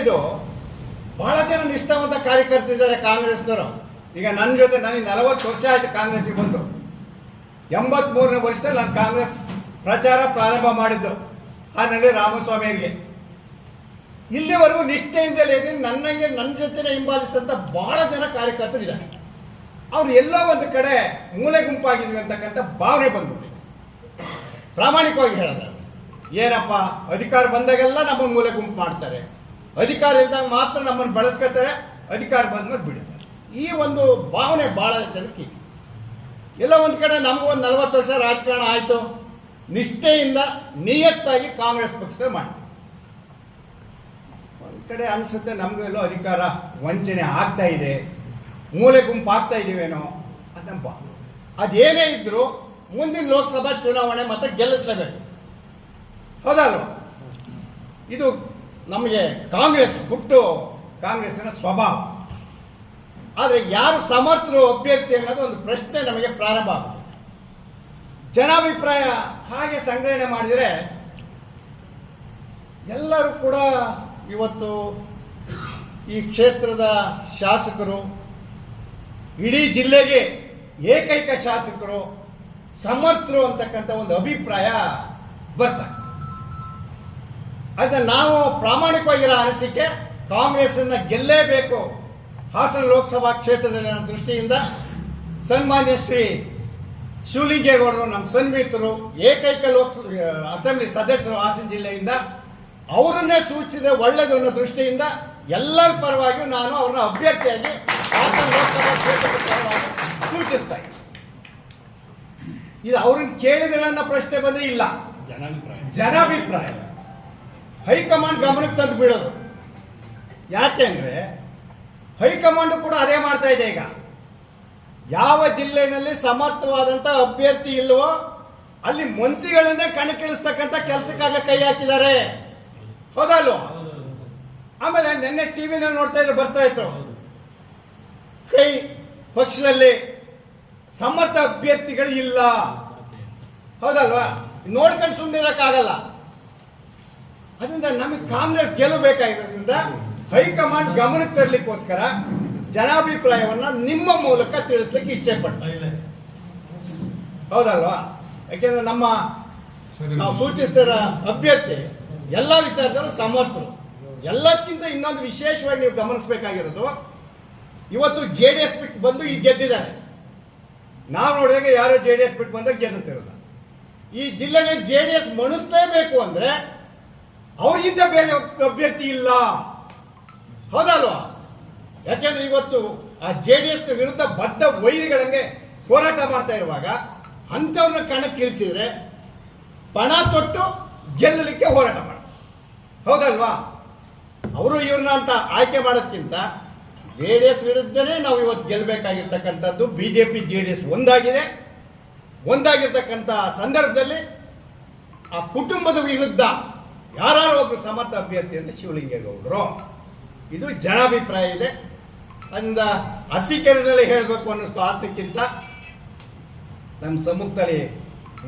ಎರಡನೇದು, ಬಹಳ ಜನ ನಿಷ್ಠಾವಂತ ಕಾರ್ಯಕರ್ತರಿದ್ದಾರೆ ಕಾಂಗ್ರೆಸ್ನವರು. ಈಗ ನನ್ನ ಜೊತೆ ನನಗೆ 40 ವರ್ಷ ಆಯಿತು ಕಾಂಗ್ರೆಸ್ಸಿಗೆ ಬಂದು. 83ನೇ ವರ್ಷದಲ್ಲಿ ನಾನು ಕಾಂಗ್ರೆಸ್ ಪ್ರಚಾರ ಪ್ರಾರಂಭ ಮಾಡಿದ್ದು ಹಾನಲ್ಲಿ ರಾಮಸ್ವಾಮಿಯವರಿಗೆ. ಇಲ್ಲಿವರೆಗೂ ನಿಷ್ಠೆಯಿಂದಲೇ ನನ್ನ ಜೊತೆ ಹಿಂಬಾಲಿಸಿದಂಥ ಬಹಳ ಜನ ಕಾರ್ಯಕರ್ತರಿದ್ದಾರೆ. ಅವ್ರು ಎಲ್ಲೋ ಒಂದು ಕಡೆ ಮೂಲೆ ಗುಂಪಾಗಿದ್ವಿ ಅಂತಕ್ಕಂಥ ಭಾವನೆ ಬಂದ್ಬಿಟ್ಟಿದೆ. ಪ್ರಾಮಾಣಿಕವಾಗಿ ಹೇಳೋದು, ಏನಪ್ಪ ಅಧಿಕಾರ ಬಂದಾಗೆಲ್ಲ ನಮ್ಮನ್ನು ಮೂಲೆ ಗುಂಪು ಮಾಡ್ತಾರೆ, ಅಧಿಕಾರ ಇದ್ದಾಗ ಮಾತ್ರ ನಮ್ಮನ್ನು ಬಳಸ್ಕೊತಾರೆ, ಅಧಿಕಾರ ಬಂದ್ಮೇಲೆ ಬಿಡ್ತಾರೆ. ಈ ಒಂದು ಭಾವನೆ ಭಾಳ ಜನಕ್ಕೆ ಎಲ್ಲ ಒಂದು ಕಡೆ ನಮಗೂ ಒಂದು 40 ವರ್ಷ ರಾಜಕಾರಣ ಆಯಿತು, ನಿಷ್ಠೆಯಿಂದ ನಿಯತ್ತಾಗಿ ಕಾಂಗ್ರೆಸ್ ಪಕ್ಷದಲ್ಲಿ ಮಾಡಿದ್ವಿ. ಒಂದು ಕಡೆ ಅನಿಸುತ್ತೆ ನಮಗೂ ಎಲ್ಲೋ ಅಧಿಕಾರ ವಂಚನೆ ಆಗ್ತಾ ಇದೆ, ಮೂಲೆ ಗುಂಪು ಆಗ್ತಾ ಇದ್ದೀವೇನೋ ಅಂತ. ಅದೇನೇ ಇದ್ದರೂ ಮುಂದಿನ ಲೋಕಸಭಾ ಚುನಾವಣೆ ಮತ್ತೆ ಗೆಲ್ಲಿಸಲೇಬೇಕು, ಹೌದಲ್ವ? ಇದು ನಮಗೆ ಕಾಂಗ್ರೆಸ್ ಹುಟ್ಟು ಕಾಂಗ್ರೆಸ್ಸಿನ ಸ್ವಭಾವ. ಆದರೆ ಯಾರು ಸಮರ್ಥರು ಅಭ್ಯರ್ಥಿ ಅನ್ನೋದು ಒಂದು ಪ್ರಶ್ನೆ ನಮಗೆ ಪ್ರಾರಂಭ ಆಗುತ್ತೆ. ಜನಾಭಿಪ್ರಾಯ ಹಾಗೆ ಸಂಗ್ರಹಣೆ ಮಾಡಿದರೆ ಎಲ್ಲರೂ ಕೂಡ ಇವತ್ತು ಈ ಕ್ಷೇತ್ರದ ಶಾಸಕರು, ಇಡೀ ಜಿಲ್ಲೆಗೆ ಏಕೈಕ ಶಾಸಕರು ಸಮರ್ಥರು ಅಂತಕ್ಕಂಥ ಒಂದು ಅಭಿಪ್ರಾಯ ಬರ್ತಾರೆ. ಅದನ್ನ ನಾವು ಪ್ರಾಮಾಣಿಕವಾಗಿರೋ ಅನಿಸಿಕೆ ಕಾಂಗ್ರೆಸ್ಸನ್ನು ಗೆಲ್ಲೇಬೇಕು ಹಾಸನ ಲೋಕಸಭಾ ಕ್ಷೇತ್ರದಲ್ಲಿ ಅನ್ನೋ ದೃಷ್ಟಿಯಿಂದ ಸನ್ಮಾನ್ಯ ಶ್ರೀ ಶಿವಲಿಂಗೇಗೌಡರು ನಮ್ಮ ಸನ್ಮಿತರು, ಏಕೈಕ ಅಸೆಂಬ್ಲಿ ಸದಸ್ಯರು ಹಾಸನ ಜಿಲ್ಲೆಯಿಂದ, ಅವರನ್ನೇ ಸೂಚಿಸಿದ್ರೆ ಒಳ್ಳೆಯದು ಅನ್ನೋ ದೃಷ್ಟಿಯಿಂದ ಎಲ್ಲರ ಪರವಾಗಿ ನಾನು ಅವ್ರನ್ನ ಅಭ್ಯರ್ಥಿಯಾಗಿ ಹಾಸನ ಲೋಕಸಭಾ ಕ್ಷೇತ್ರದ ಪರವಾಗಿ ಸೂಚಿಸ್ತಾ ಇದ್ದೀನಿ. ಇದು ಅವ್ರನ್ನ ಕೇಳಿದ್ರೆ ಅನ್ನೋ ಪ್ರಶ್ನೆ ಬಂದರೆ ಇಲ್ಲ, ಜನಾಭಿಪ್ರಾಯ ಹೈಕಮಾಂಡ್ ಗಮನಕ್ಕೆ ತಂದು ಬಿಡೋದು. ಯಾಕೆ ಅಂದರೆ ಹೈಕಮಾಂಡ್ ಕೂಡ ಅದೇ ಮಾಡ್ತಾ ಇದೆ. ಈಗ ಯಾವ ಜಿಲ್ಲೆಯಲ್ಲಿ ಸಮರ್ಥವಾದಂಥ ಅಭ್ಯರ್ಥಿ ಇಲ್ವೋ ಅಲ್ಲಿ ಮಂತ್ರಿಗಳನ್ನೇ ಕಣಕ್ಕಿಳಿಸ್ತಕ್ಕಂಥ ಕೆಲಸಕ್ಕಾಗ ಕೈ ಹಾಕಿದ್ದಾರೆ, ಹೌದಲ್ವ? ಆಮೇಲೆ ನಿನ್ನೆ ಟಿವಿನಲ್ಲಿ ನೋಡ್ತಾ ಇದ್ರೆ ಬರ್ತಾ ಇತ್ತು, ಕೈ ಪಕ್ಷದಲ್ಲಿ ಸಮರ್ಥ ಅಭ್ಯರ್ಥಿಗಳು ಇಲ್ಲ, ಹೌದಲ್ವಾ? ನೋಡ್ಕೊಂಡು ಸುಮ್ಮನಿರಕ್ಕಾಗಲ್ಲ. ಅದರಿಂದ ನಮಗೆ ಕಾಂಗ್ರೆಸ್ ಗೆಲ್ಲಬೇಕಾಗಿರೋದ್ರಿಂದ ಹೈಕಮಾಂಡ್ ಗಮನಕ್ಕೆ ತರಲಿಕ್ಕೋಸ್ಕರ ಜನಾಭಿಪ್ರಾಯವನ್ನ ನಿಮ್ಮ ಮೂಲಕ ತಿಳಿಸ್ಲಿಕ್ಕೆ ಇಚ್ಛೆ ಪಡ್ತಾರೆ, ಹೌದಲ್ವಾ? ಯಾಕೆಂದ್ರೆ ನಾವು ಸೂಚಿಸ್ತಿರೋ ಅಭ್ಯರ್ಥಿ ಎಲ್ಲ ವಿಚಾರದಲ್ಲೂ ಸಮರ್ಥರು. ಎಲ್ಲಕ್ಕಿಂತ ಇನ್ನೊಂದು ವಿಶೇಷವಾಗಿ ನೀವು ಗಮನಿಸಬೇಕಾಗಿರೋದು, ಇವತ್ತು JDS ಬಿಟ್ಟು ಬಂದು ಈಗ ಗೆದ್ದಿದ್ದಾರೆ. ನಾವು ನೋಡಿದಾಗ ಯಾರು JDS ಬಿಟ್ಟು ಬಂದಾಗ ಗೆಲ್ಲುತ್ತಿರಲ್ಲ. ಈ ಜಿಲ್ಲೆಯಲ್ಲಿ JDS ಮಣಿಸ್ಲೇಬೇಕು ಅಂದ್ರೆ ಅವ್ರಿಗಿಂತ ಬೇರೆ ಅಭ್ಯರ್ಥಿ ಇಲ್ಲ, ಹೌದಲ್ವಾ? ಯಾಕೆಂದ್ರೆ ಇವತ್ತು ಆ JDS ವಿರುದ್ಧ ಬದ್ಧ ವೈರಿಗಳಂಗೆ ಹೋರಾಟ ಮಾಡ್ತಾ ಇರುವಾಗ ಅಂಥವ್ರನ್ನ ಕಣಕ್ಕಿಳಿಸಿದ್ರೆ ಪಣ ತೊಟ್ಟು ಗೆಲ್ಲಲಿಕ್ಕೆ ಹೋರಾಟ ಮಾಡ್ತಾರೆ, ಹೌದಲ್ವಾ? ಅವರು ಇವ್ರನ್ನ ಅಂತ ಆಯ್ಕೆ ಮಾಡೋದಕ್ಕಿಂತ JDS ವಿರುದ್ಧನೇ ನಾವು ಇವತ್ತು ಗೆಲ್ಲಬೇಕಾಗಿರ್ತಕ್ಕಂಥದ್ದು. BJP JDS ಒಂದಾಗಿರ್ತಕ್ಕಂಥ ಸಂದರ್ಭದಲ್ಲಿ ಆ ಕುಟುಂಬದ ವಿರುದ್ಧ ಯಾರು ಒಬ್ಬರು ಸಮರ್ಥ ಅಭ್ಯರ್ಥಿ ಅಂತ ಶಿವಲಿಂಗೇಗೌಡರು. ಇದು ಜನಾಭಿಪ್ರಾಯ ಇದೆ. ಅದರಿಂದ ಅಸಿಕೆರೆಯಲ್ಲಿ ಹೇಳಬೇಕು ಅನ್ನಿಸ್ತು ಆಸ್ತಿಕ್ಕಿಂತ ನಮ್ಮ ಸಮ್ಮುಖದಲ್ಲಿ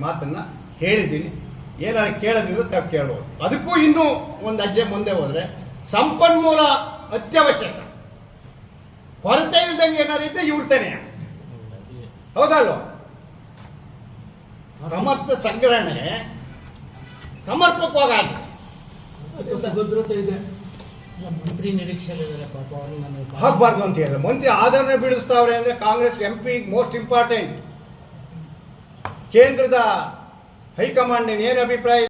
ಮಾತನ್ನು ಹೇಳಿದ್ದೀನಿ. ಏನಾದ್ರು ಕೇಳೋದಿದ್ರು ತಪ್ಪು ಕೇಳ್ಬೋದು. ಅದಕ್ಕೂ ಇನ್ನೂ ಒಂದು ಹೆಜ್ಜೆ ಮುಂದೆ ಹೋದರೆ ಸಂಪನ್ಮೂಲ ಅತ್ಯವಶ್ಯಕ, ಕೊರತೆ ಇಲ್ದಂಗೆ ಏನಾರು ಇದ್ದರೆ ಇವ್ರತಾನೆ, ಹೌದಲ್ವ? ಸಮರ್ಥ ಸಂಗ್ರಹಣೆ ಸಮರ್ಪಕವಾಗಿದೆ, ಭದ್ರತೆ ಇದೆ. ಮಂತ್ರಿ ನಿರೀಕ್ಷೆಯಲ್ಲಿದ್ದಾರೆ, ಪಾಪ ಅವರು ಹಾಕಬಾರ್ದು ಅಂತ ಹೇಳಿದ್ರೆ ಮಂತ್ರಿ ಆಧಾರನೆ ಬೀಳಿಸ್ತಾವ್ರೆ ಅಂದರೆ ಕಾಂಗ್ರೆಸ್ MP ಮೋಸ್ಟ್ ಇಂಪಾರ್ಟೆಂಟ್. ಕೇಂದ್ರದ ಹೈಕಮಾಂಡ್ ಏನು ಅಭಿಪ್ರಾಯ